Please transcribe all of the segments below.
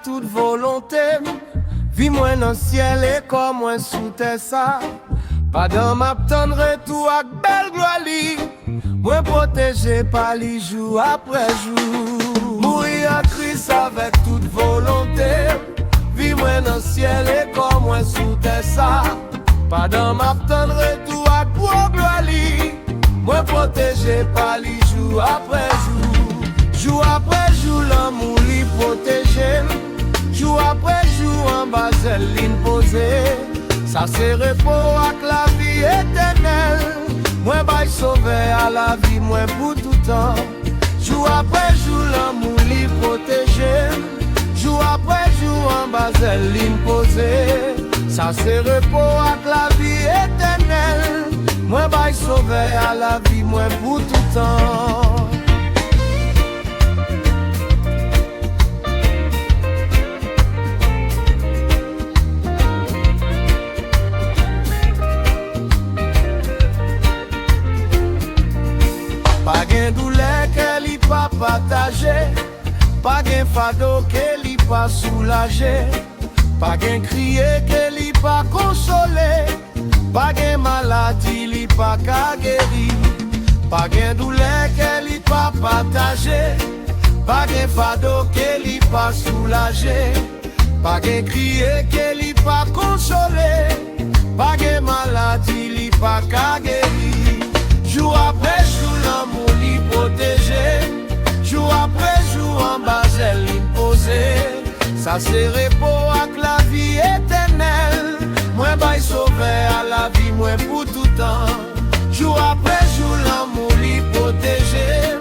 toute volonté. Vie moi dans ciel et comme moi sous terre ça. Pas dans ma tendre tout ak belle gloire li. Moi protégé par li jour après jour. Mourir à Christ avec toute volonté. Vie moi dans ciel et comme moi sous terre ça. Pas dans ma tendre tout ak gloire li. Moi protégé par li jour après jour. Jour après jour l'amour li protégé. Jour après jour en bas elle posée. Ça c'est repos avec la vie éternelle. Moi bail sauvé à la vie, moi pour tout temps. Jour après jour l'amour li protégé. Jour après jour en bas elle posée. Ça c'est repos avec la vie éternelle. Moi bail sauvé à la vie, moi pour tout temps. Pas gen douleur qu'elle y pas partagé, pas gen fado qu'elle y pas soulagé, pas gen crier qu'elle y pas consolé, pas gen maladie li pas ka guéri, pas gen douleur qu'elle y pas partagé, pas gen fado qu'elle y pas soulagé, pas gen crier qu'elle y pas consolé, pas gen maladie li pas ka guéri. Jour après jour l'amour li protégé. Jour après jour en bas elle posée. Ça c'est repos avec la vie éternelle. Moi bail sauvé à la vie, moi pour tout temps. Jour après jour l'amour li protégé.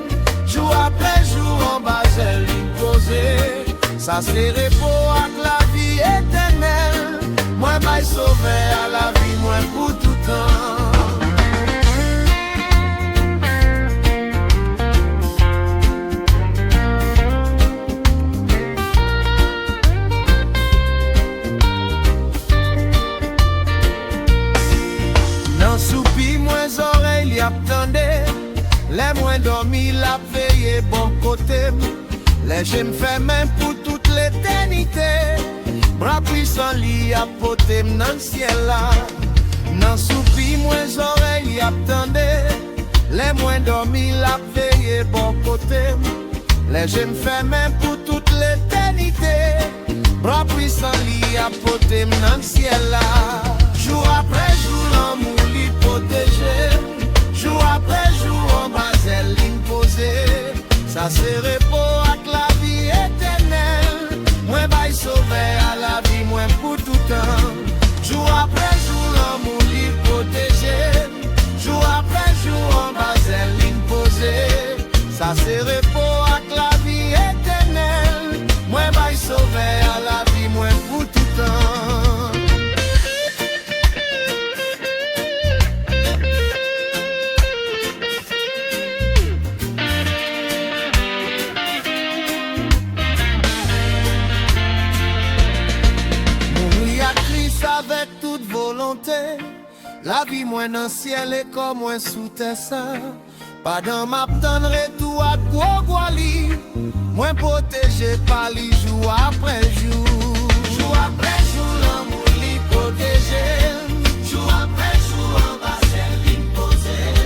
Jour après jour en bas elle posée. Ça c'est repos avec la vie éternelle. Moi bail sauvé à la vie, moi pour tout temps. Les moins dormis, la veille bon côté. Les j'aime faire même pour toute l'éternité. Bras puissants li a poté dans le ciel là. Nan soupi, moins oreilles attendez. Les moins dormis, la veille bon côté. Les j'aime faire même pour toute l'éternité. Bras puissants li a poté dans le ciel là. Jour après jour, l'amour li protégé. Jour après jour, en bas elle posée. Ça c'est repos avec la vie éternelle. Moi bail sauvé à la vie, moi pour tout temps. Jour après jour, l'amour li protégé. Jour après jour, en bas elle posée. Ça c'est repos avec la vie éternelle. Moi bail sauvé à la vie, moi pour tout temps. Avec toute volonté, la vie moins dans le ciel et comme moi sous terre ça. Pas dans ma tendre tout à gros li. Moins protégé par les jour après jour. Jour après jour, l'amour li protégé. Jour après jour, en bas elle posée.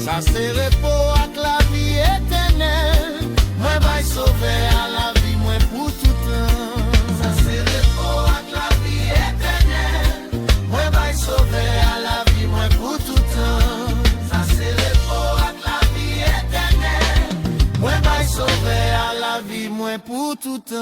Ça c'est repos avec la vie éternelle. Moi bail sauvé à la vie, moi pour tout temps. Ça c'est repos avec la vie éternelle. Moi bail sauvé à la vie, moi pour tout temps. Ça c'est repos avec la vie éternelle. Moi bail sauvé à la vie, moi pour tout temps.